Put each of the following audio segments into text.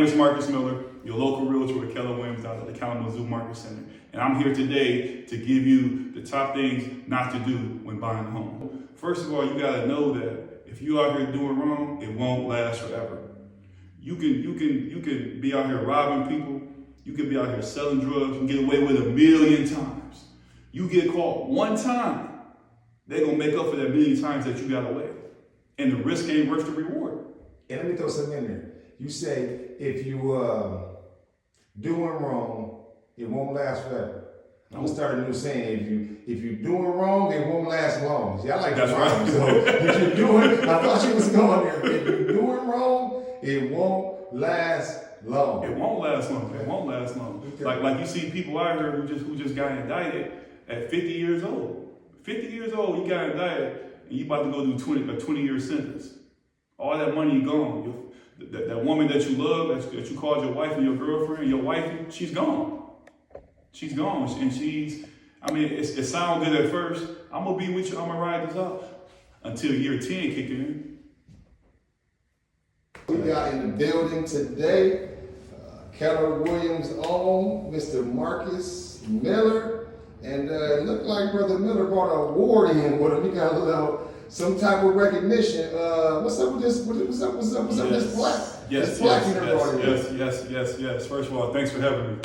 is Marcus Miller, your local realtor with Keller Williams out at the Kalamazoo Market Center. And I'm here today to give you the top things not to do when buying a home. First of all, you gotta know that if you out here doing wrong, it won't last forever. You can be out here robbing people. You can be out here selling drugs and get away with it 1,000,000 times. You get caught one time, they're gonna make up for that 1,000,000 times that you got away. And the risk ain't worth the reward. And let me throw something in there. You say if you doing wrong, it won't last forever. I'm gonna start a new saying: if you doing wrong, it won't last long. See, I like that's right. So if you're doing, I thought you was going there. If you're doing wrong, it won't last long. It won't last long. It won't last long. Okay. Like you see people out here who just got indicted at 50 years old. 50 years old, you got indicted, and you about to go do a 20-year sentence. All that money gone. That woman that you love, that you called your wife and your girlfriend, your wife, she's gone. She's gone, and it sounds good at first. I'm gonna be with you. I'm gonna ride this out until year 10 kick in. We got in the building today, Keller Williams' own Mr. Marcus Miller, and it looked like Brother Miller brought an award in with him. He got a little some type of recognition. What's up with this? What's up with this plaque? Yes. First of all, thanks for having me.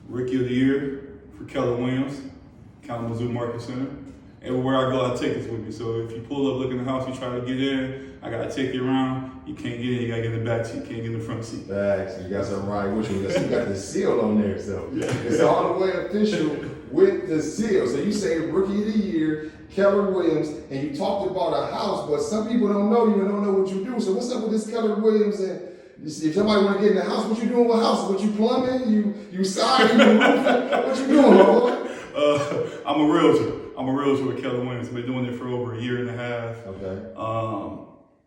Rookie of the Year for Keller Williams, Kalamazoo Market Center. Everywhere I go, I take this with me. So if you pull up, look in the house, you try to get in, I gotta take you around. You can't get in, you gotta get in the back seat, you can't get in the front seat. Facts, you got something right with you. You got the seal on there, so it's all the way official with the seal. So you say Rookie of the Year, Keller Williams, and you talked about a house, but some people don't know you and don't know what you do. So what's up with this Keller Williams? And if somebody want to get in the house, what you doing with house? What you plumbing? You siding? You roofing? What you doing, my boy? I'm a realtor. I'm a realtor with Keller Williams. I've been doing it for over 1.5 years. Okay.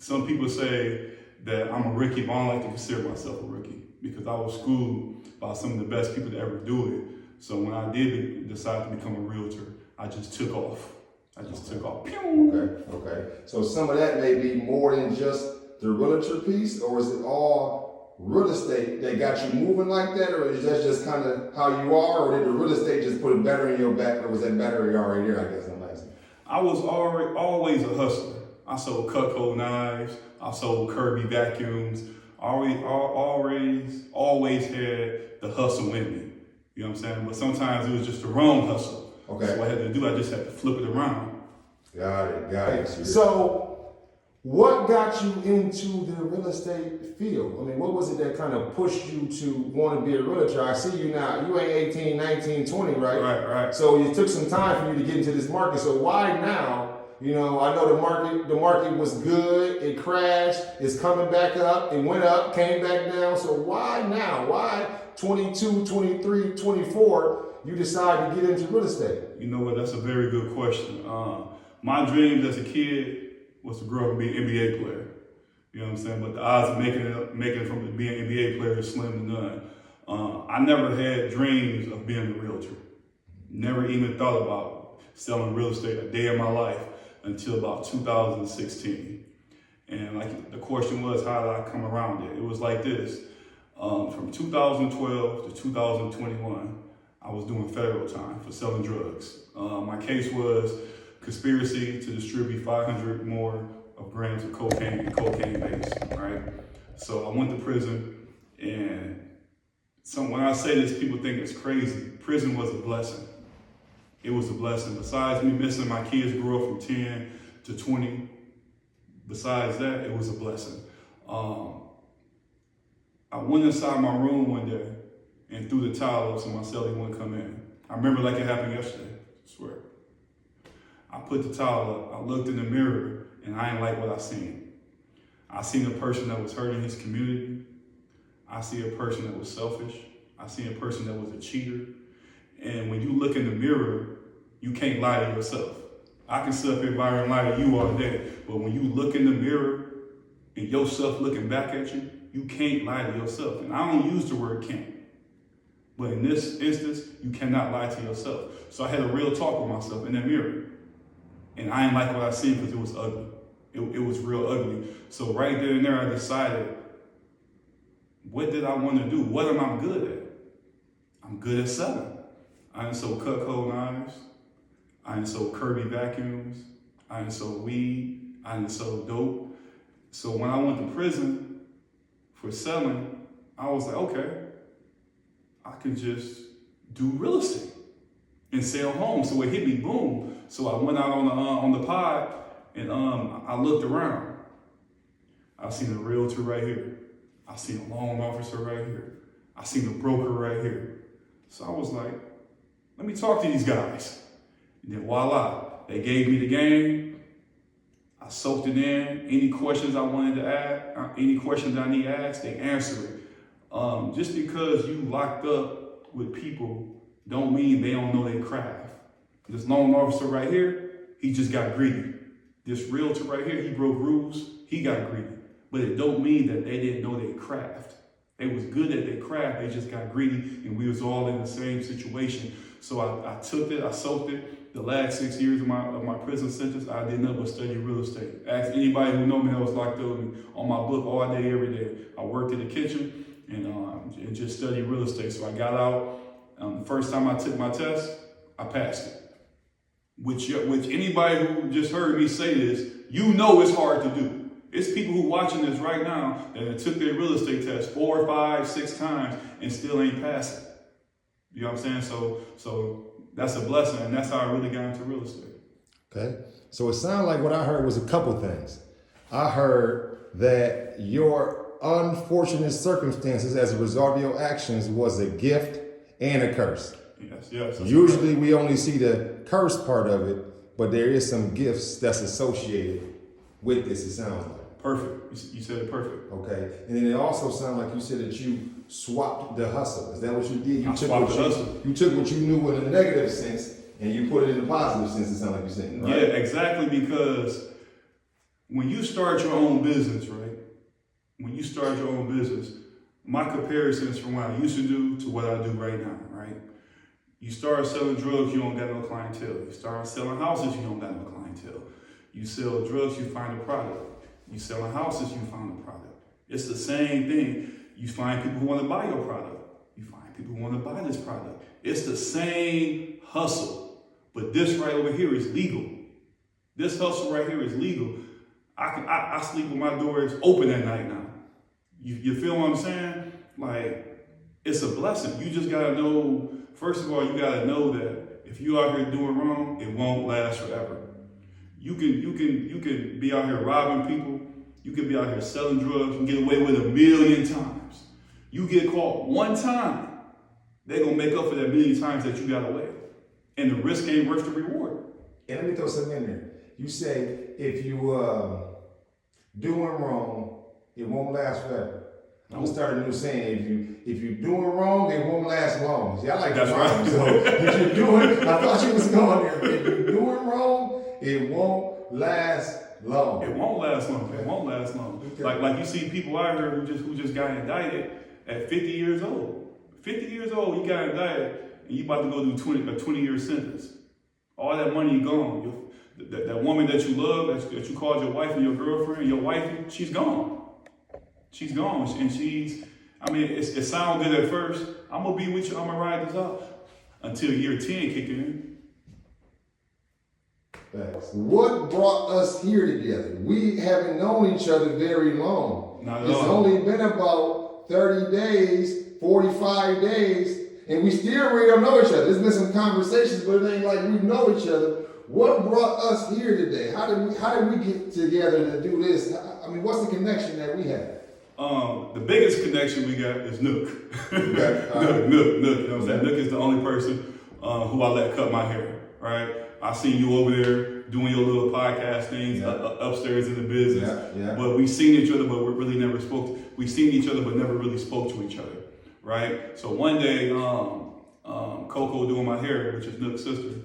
Some people say that I'm a rookie, but I don't like to consider myself a rookie because I was schooled by some of the best people to ever do it. So when I did decide to become a realtor, I just took off. Okay. So some of that may be more than just the realtor piece, or is it all real estate that got you moving like that, or is that just kind of how you are, or did the real estate just put a battery in your back, or was that battery already there, I guess I'm asking? I was always a hustler. I sold Cutco knives, I sold Kirby vacuums, always had the hustle in me. You know what I'm saying? But sometimes it was just the wrong hustle. Okay. So what I had to do, I just had to flip it around. Got it. So what got you into the real estate field? I mean, what was it that kind of pushed you to want to be a realtor? I see you now, you ain't 18, 19, 20, right? Right. So it took some time for you to get into this market. So why now? You know, I know the market was good, it crashed, it's coming back up, it went up, came back down. So why now? Why 22, 23, 24, you decide to get into real estate? You know what, that's a very good question. My dreams as a kid was to grow up and be an NBA player. You know what I'm saying? But the odds of making it from being an NBA player is slim to none. I never had dreams of being a realtor. Never even thought about selling real estate a day in my life until about 2016. And like the question was, how did I come around it? It was like this. From 2012 to 2021, I was doing federal time for selling drugs. My case was conspiracy to distribute 500 more of grams of cocaine and cocaine base, right? So I went to prison, and when I say this, people think it's crazy. Prison was a blessing. It was a blessing. Besides me missing my kids grew up from 10 to 20, besides that, it was a blessing. I went inside my room one day and threw the towel up so my cellie wouldn't come in. I remember like it happened yesterday, I swear. I put the towel up, I looked in the mirror, and I didn't like what I seen. I seen a person that was hurting his community. I see a person that was selfish. I see a person that was a cheater. And when you look in the mirror, you can't lie to yourself. I can sit up here, Byron, and lie to you all day, but when you look in the mirror and yourself looking back at you, you can't lie to yourself. And I don't use the word can't, but in this instance, you cannot lie to yourself. So I had a real talk with myself in that mirror. And I didn't like what I seen because it was ugly. It was real ugly. So right there and there, I decided, what did I want to do? What am I good at? I'm good at selling. I done sold Cutco knives. I done sold Kirby vacuums. I done sold weed. I done sold dope. So when I went to prison for selling, I was like, okay, I could just do real estate and sell homes. So it hit me, boom. So I went out on the pod and I looked around. I seen a realtor right here. I seen a loan officer right here. I seen a broker right here. So I was like, let me talk to these guys. And then voila, they gave me the game. I soaked it in. Any questions I wanted to ask, any questions I need to ask, they answer it. Just because you locked up with people don't mean they don't know their craft. This loan officer right here, he just got greedy. This realtor right here, he broke rules, he got greedy. But it don't mean that they didn't know their craft. They was good at their craft, they just got greedy, and we was all in the same situation. So I took it, I soaked it. The last 6 years of my prison sentence, I did nothing but study real estate. Ask anybody who know me that was locked up on my book all day, every day. I worked in the kitchen and just studied real estate. So I got out. The first time I took my test, I passed it. Which anybody who just heard me say this, you know it's hard to do. It's people who watching this right now that took their real estate test 4, 5, 6 times and still ain't passing. You know what I'm saying? So that's a blessing, and that's how I really got into real estate. Okay. So it sounded like what I heard was a couple things. I heard that your unfortunate circumstances as a result of your actions was a gift and a curse. Yes. Usually we only see the curse part of it, but there is some gifts that's associated with this, it sounds like. Perfect. You said it perfect. Okay. And then it also sounded like you said that you swapped the hustle. Is that what you did? I swapped the hustle. You took what you knew in a negative sense and you put it in a positive sense, it sounds like you're saying, right? Yeah, exactly, because when you start your own business, right? When you start your own business, my comparison is from what I used to do to what I do right now, right? You start selling drugs, you don't got no clientele. You start selling houses, you don't got no clientele. You sell drugs, you find a product. You selling houses, you find a product. It's the same thing. You find people who want to buy your product. You find people who want to buy this product. It's the same hustle, but this right over here is legal. This hustle right here is legal. I sleep with my doors open at night now. You feel what I'm saying? Like, it's a blessing. You just gotta know, first of all, you gotta know that if you out here doing wrong, it won't last forever. You can be out here robbing people. You can be out here selling drugs. You can get away with 1,000,000 times. You get caught one time, they're gonna make up for that 1,000,000 times that you got away. And the risk ain't worth the reward. And let me throw something in there. You say if you doing wrong, it won't last forever. I'm gonna start a new saying. If you're doing wrong, it won't last long. See, I like That's rhyme. right. So if you're doing, I thought you was going there. If you're doing wrong, it won't last long. It won't last long. It won't last long. Okay. Like you see people out here who just got indicted at 50 years old. 50 years old, you got indicted, and you about to go do a 20-year sentence. All that money gone. That woman that you love, that you called your wife and your girlfriend, your wifey, she's gone. She's gone, and it sounds good at first. I'm gonna be with you. I'm gonna ride this out until year 10 kick in. Thanks. What brought us here together? We haven't known each other very long. Not at It's all. only been about 30 days, 45 days, and we still really don't know each other. There's been some conversations, but it ain't like we know each other. What brought us here today? How did we get together to do this? What's the connection that we have? The biggest connection we got is Nook. Okay. Nook, you know what I'm saying? Nook is the only person who I let cut my hair, right? I seen you over there doing your little podcast things upstairs in the business. Yeah. But we seen each other, but we really never spoke. We seen each other, but never really spoke to each other, right? So one day, Coco doing my hair, which is Nook's sister,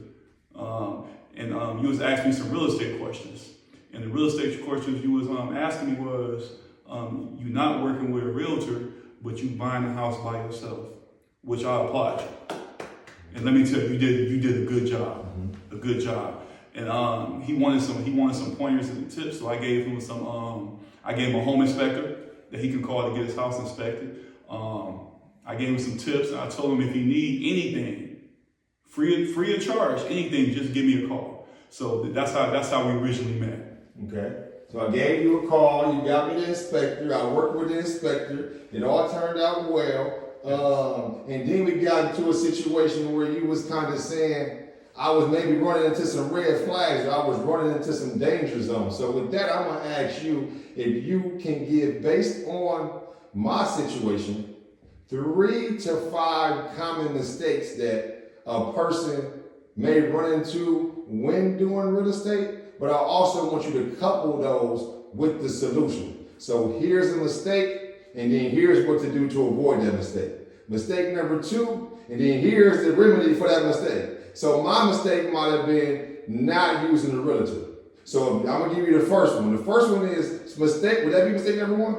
and you was asking me some real estate questions. And the real estate questions you was asking me was, you not working with a realtor, but you buying a house by yourself, which I applaud you. And let me tell you, you did a good job, a good job. and he wanted some pointers and tips. So I gave him a home inspector that he can call to get his house inspected. I gave him some tips, and I told him if he need anything, free of charge, anything, just give me a call. So that's how we originally met. Okay. So I gave you a call, you got me the inspector, I worked with the inspector, it all turned out well. And then we got into a situation where you was kind of saying, I was maybe running into some red flags, or I was running into some danger zones. So with that, I want to ask you if you can give, based on my situation, 3 to 5 common mistakes that a person may run into when doing real estate. But I also want you to couple those with the solution. So here's a mistake, and then here's what to do to avoid that mistake. Mistake number 2, and then here's the remedy for that mistake. So my mistake might have been not using a realtor. So I'm gonna give you the first one. The first one is mistake. Would that be mistake number 1?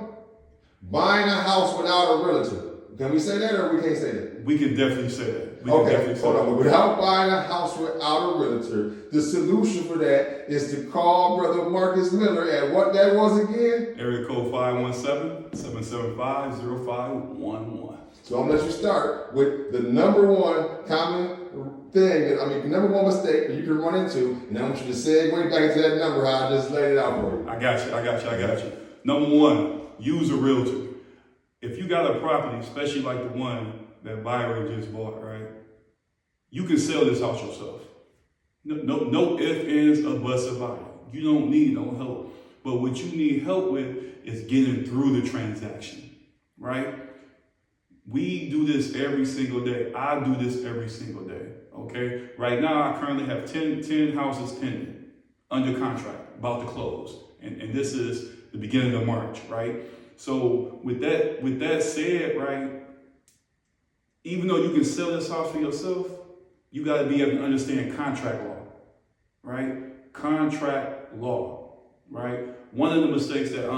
Buying a house without a realtor. Can we say that, or we can't say that? We can definitely say that. Okay, hold on. Without buying a house without a realtor, the solution for that is to call Brother Marcus Miller at what that was again? Area code 517-775-0511. So I'm gonna let you start with the number 1 common thing, number 1 mistake that you can run into, and I want you to segue back into that number how I just laid it out for you. I got you. Number 1, use a realtor. If you got a property, especially like the one that Byron just bought, right? You can sell this house yourself. No ifs, ands, or buts about it. You don't need no help. But what you need help with is getting through the transaction, right? We do this every single day. I do this every single day, okay? Right now, I currently have 10 houses pending, under contract, about to close. And this is the beginning of March, right? So with that said, right, even though you can sell this house for yourself, you got to be able to understand contract law, right? Contract law, right? One of the mistakes that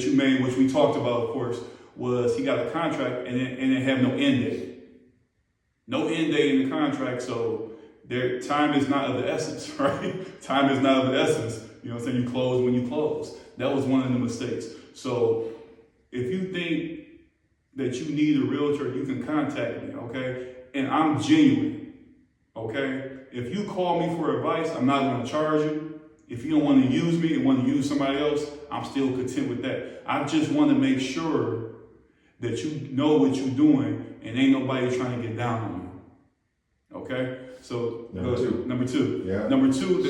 you made, which we talked about, of course, was he got a contract and it had no end date. No end date in the contract, so time is not of the essence, right? Time is not of the essence. You know what I'm saying? You close when you close. That was one of the mistakes. So if you think that you need a realtor, you can contact me, okay? And I'm genuine, okay? If you call me for advice, I'm not going to charge you. If you don't want to use me and want to use somebody else, I'm still content with that. I just want to make sure that you know what you're doing and ain't nobody trying to get down on you, okay? So Number 2. Number 2. Yeah. Number 2,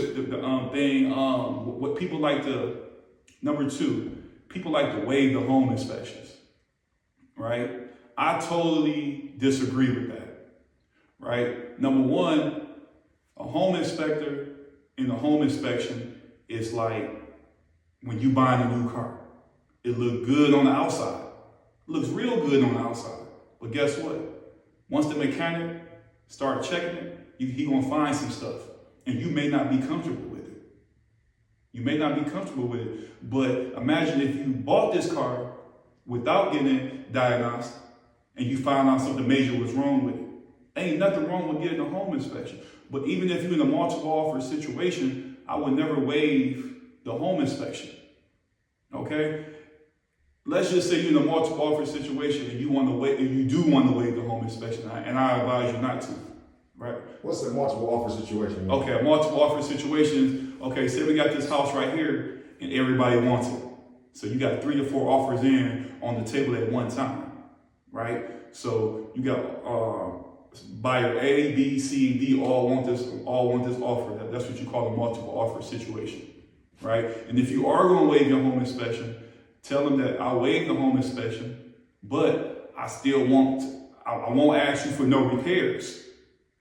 what people like to. Number 2. People like to waive the home inspections, right? I totally disagree with that, right? Number 1, a home inspector in a home inspection is like when you buying a new car. It looks good on the outside. It looks real good on the outside. But guess what? Once the mechanic start checking it, he gonna find some stuff. And you may not be comfortable with it. You may not be comfortable with it. But imagine if you bought this car without getting it diagnosed and you found out something major was wrong with it. Ain't nothing wrong with getting a home inspection. But even if you're in a multiple offer situation, I would never waive the home inspection. Okay? Let's just say you're in a multiple offer situation and you do want to waive the home inspection, and I advise you not to. Right? What's a multiple offer situation? Okay, a multiple offer situation. Okay, say we got this house right here and everybody wants it. So you got 3 to 4 offers in on the table at one time, right? So you got buyer A, B, C, and D all want this offer. That's what you call a multiple offer situation, right? And if you are going to waive your home inspection, tell them that I'll waive the home inspection, but I won't ask you for no repairs.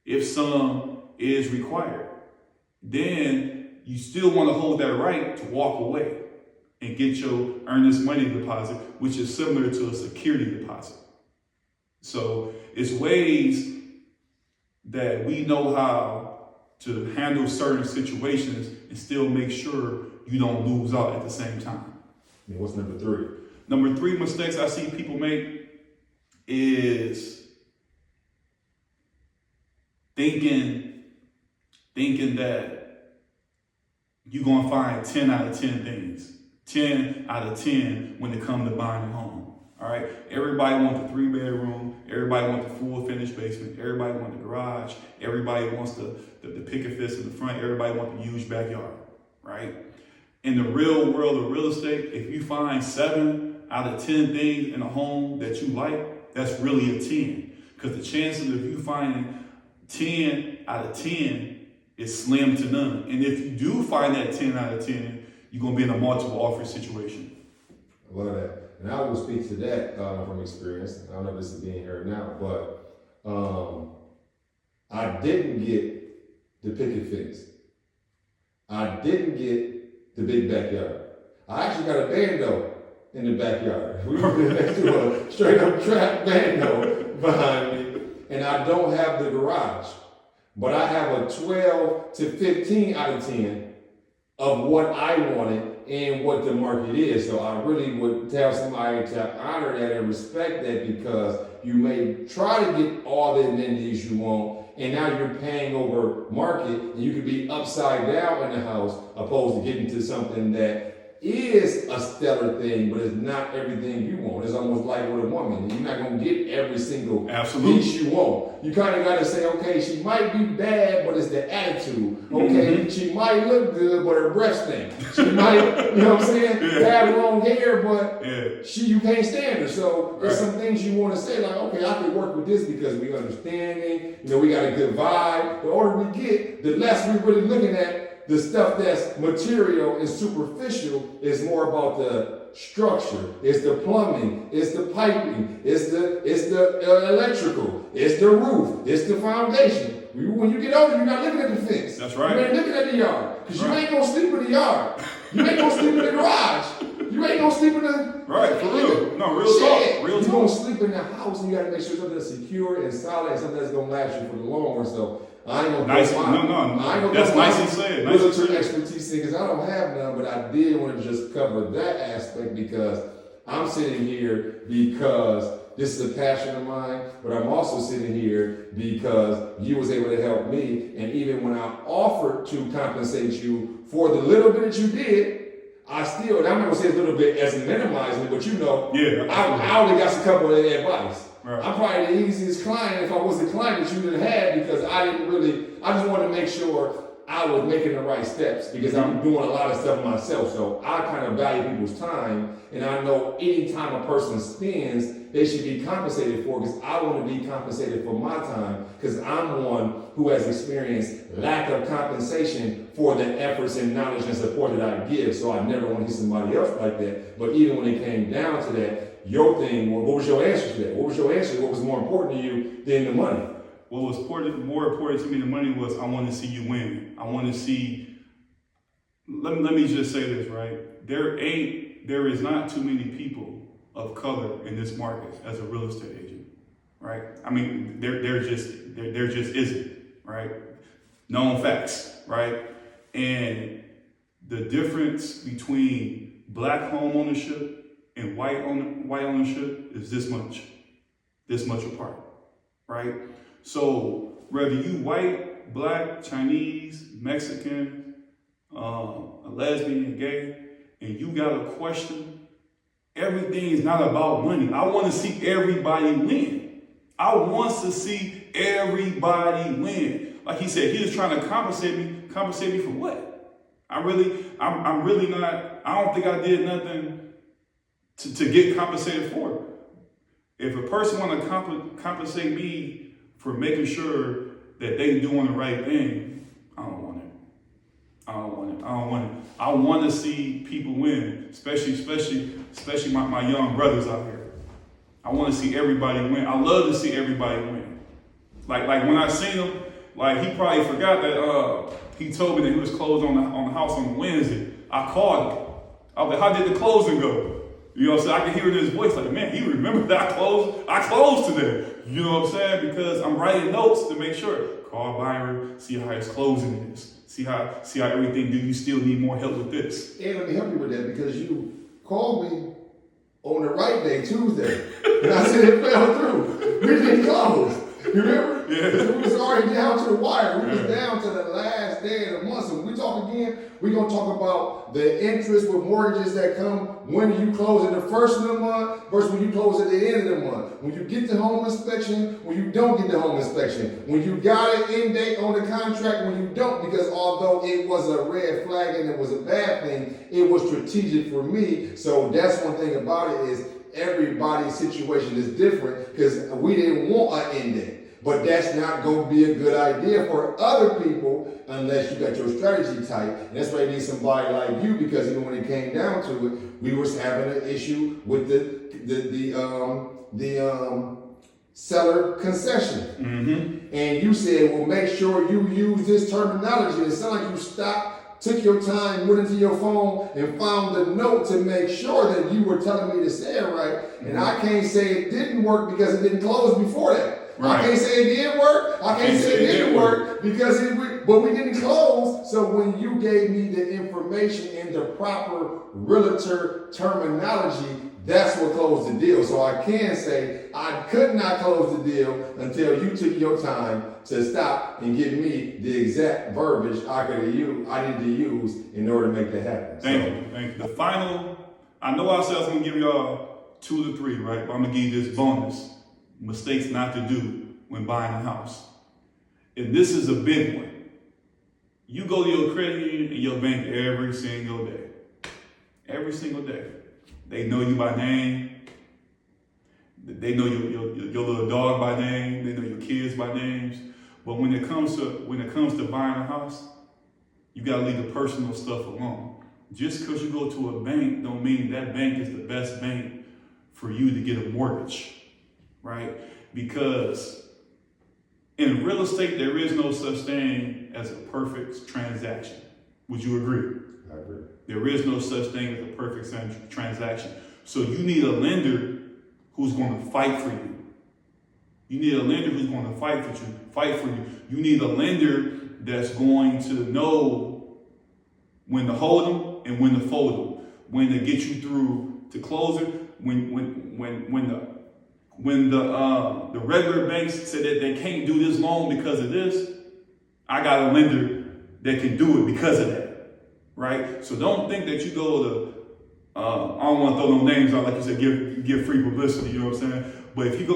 If some is required, then you still want to hold that right to walk away and get your earnest money deposit, which is similar to a security deposit. So it's ways that we know how to handle certain situations and still make sure you don't lose out at the same time. And what's number 3? Number 3 mistakes I see people make is thinking that you're going to find 10 out of 10 things. 10 out of 10 when it comes to buying a home. All right. Everybody wants the 3-bedroom. Everybody wants the full finished basement. Everybody wants the garage. Everybody wants the picket fence in the front. Everybody wants the huge backyard. Right. In the real world of real estate, if you find 7 out of 10 things in a home that you like, that's really a 10. Because the chances of you finding 10 out of 10 is slim to none. And if you do find that 10 out of 10, you're going to be in a multiple offer situation. I love that. And I will speak to that from experience. I don't know if this is being heard now, but I didn't get the picket fence. I didn't get the big backyard. I actually got a bando in the backyard. We were next to a straight up trap bando behind me, and I don't have the garage. But I have a 12 to 15 out of 10 of what I wanted and what the market is. So I really would tell somebody to honor that and respect that, because you may try to get all the amenities you want, and now you're paying over market, and you could be upside down in the house opposed to getting to something that is a stellar thing, but it's not everything you want. It's almost like with a woman. You're not going to get every single piece you want. You kind of got to say, okay, she might be bad, but it's the attitude. Okay, she might look good, but her breath stink. She might, you know what I'm saying, have long hair, but you can't stand her. So there's some things you want to say, like, okay, I can work with this because we understanding, we got a good vibe. The older we get, the less we're really looking at the stuff that's material and superficial. Is more about the structure. It's the plumbing. It's the piping. It's the electrical. It's the roof. It's the foundation. When you get older, you're not looking at the fence. That's right. You ain't looking at the yard, because you ain't gonna sleep in the yard. You ain't gonna sleep in the garage. You ain't gonna sleep in the right. For real. No, real talk. Real talk. You're gonna sleep in the house, and you gotta make sure something that's secure and solid, and something that's gonna last you for the long run. So I ain't gonna that's nicely said. Realtor expertise because I don't have none, but I did want to just cover that aspect, because I'm sitting here because this is a passion of mine, but I'm also sitting here because you was able to help me, and even when I offered to compensate you for the little bit that you did, I still, and I'm not gonna say a little bit as minimizing, but I only got a couple of advice. Right. I'm probably the easiest client if I was the client that you didn't have, because I just wanted to make sure I was making the right steps, because I'm doing a lot of stuff myself. So I kind of value people's time, and I know any time a person spends, they should be compensated for, because I want to be compensated for my time, because I'm one who has experienced lack of compensation for the efforts and knowledge and support that I give. So I never want to hear somebody else like that. But even when it came down to that, your thing, what was your answer to that? What was your answer? What was more important to you than the money? What was more important to me than money was I want to see you win. I want to see, let me just say this, right? There is not too many people of color in this market as a real estate agent, right? I mean, there just isn't, right? Known facts, right? And the difference between black home ownership and white ownership is this much apart, right? So whether you white, black, Chinese, Mexican, a lesbian, gay, and you got a question, everything is not about money. I want to see everybody win. I want to see everybody win. Like he said, he was trying to compensate me for what? I'm really not, I don't think I did nothing to get compensated for. If a person want to compensate me for making sure that they doing the right thing, I don't want it. I want to see people win, especially my young brothers out here. I want to see everybody win. I love to see everybody win. Like when I seen him, like he probably forgot that he told me that he was closed on the house on Wednesday. I called him. I was like, how did the closing go? You know what I'm saying? I can hear it in his voice, like, man, he remembered that I closed today. You know what I'm saying? Because I'm writing notes to make sure. Call Byron, see how his closing is. See how everything, do you still need more help with this? And let me help you with that, because you called me on the right day, Tuesday. And I said it fell through. We didn't close. You remember? Yeah. We was already down to the wire. We was down to the last day of the month. So when we talk again, we're gonna talk about the interest with mortgages that come when you close at the first of the month versus when you close at the end of the month. When you get the home inspection, when you don't get the home inspection. When you got an end date on the contract, when you don't, because although it was a red flag and it was a bad thing, it was strategic for me. So that's one thing about it is everybody's situation is different because we didn't want an end date. But that's not going to be a good idea for other people unless you got your strategy tight. And that's why you need somebody like you, because even when it came down to it, we was having an issue with the seller concession. Mm-hmm. And you said, well, make sure you use this terminology. It sounded like you stopped, took your time, went into your phone and found the note to make sure that you were telling me to say it right. And I can't say it didn't work because it didn't close before that. Right. I can't say it did work. I can't say it didn't work because but we didn't close. So when you gave me the information in the proper realtor terminology, that's what closed the deal. So I can say I could not close the deal until you took your time to stop and give me the exact verbiage I needed to use in order to make that happen. Thank you. The final, I know I said I was gonna give y'all 2 to 3, right? But I'm gonna give you this bonus. Mistakes not to do when buying a house. And this is a big one. You go to your credit union and your bank every single day. Every single day. They know you by name. They know your little dog by name. They know your kids by names. But when it comes to buying a house, you gotta leave the personal stuff alone. Just because you go to a bank don't mean that bank is the best bank for you to get a mortgage. Right? Because in real estate, there is no such thing as a perfect transaction. Would you agree? I agree. There is no such thing as a perfect transaction. So you need a lender who's going to fight for you. You need a lender who's going to fight for you. You need a lender that's going to know when to hold them and when to fold them, when to get you through to closing, when the regular banks say that they can't do this loan because of this, I got a lender that can do it because of that, right? So don't think that you go to, I don't want to throw no names out, like you said, give free publicity, you know what I'm saying? But if you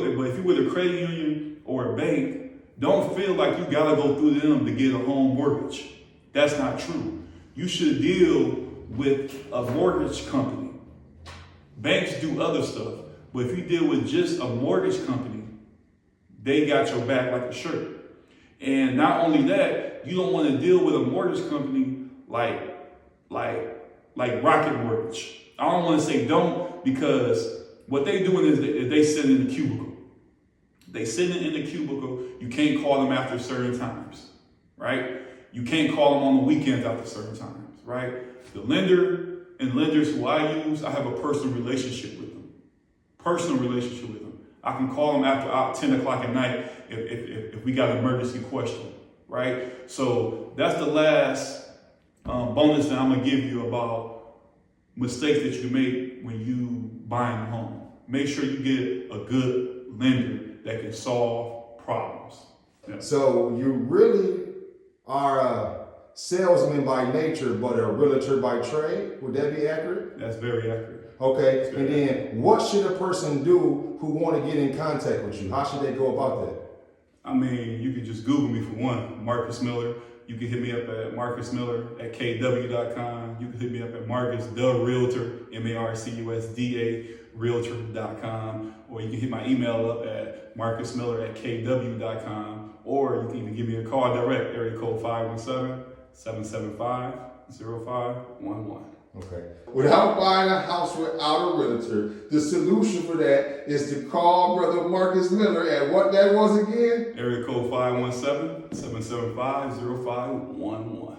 with a credit union or a bank, don't feel like you gotta go through them to get a home mortgage. That's not true. You should deal with a mortgage company. Banks do other stuff. But if you deal with just a mortgage company, they got your back like a shirt. And not only that, you don't want to deal with a mortgage company like Rocket Mortgage. I don't want to say don't, because what they doing is they sit in the cubicle. They sit in the cubicle. You can't call them after certain times, right? You can't call them on the weekends after certain times, right? The lender and lenders who I use, I have a personal relationship with them. I can call them after 10 o'clock at night if we got an emergency question, right? So that's the last bonus that I'm gonna give you about mistakes that you make when you buying a home. Make sure you get a good lender that can solve problems. Yeah. So you really are a salesman by nature, but a realtor by trade. Would that be accurate? That's very accurate. Okay, and then what should a person do who want to get in contact with you? How should they go about that? I mean, you can just Google me for one, Marcus Miller. You can hit me up at marcusmiller@kw.com. You can hit me up at Marcus the Realtor, MARCUSDA Realtor.com. Or you can hit my email up at marcusmiller@kw.com. Or you can even give me a call direct, area code 517-775-0511. Okay. Without buying a house without a realtor, the solution for that is to call Brother Marcus Miller at what that was again? Area code 517-775-0511.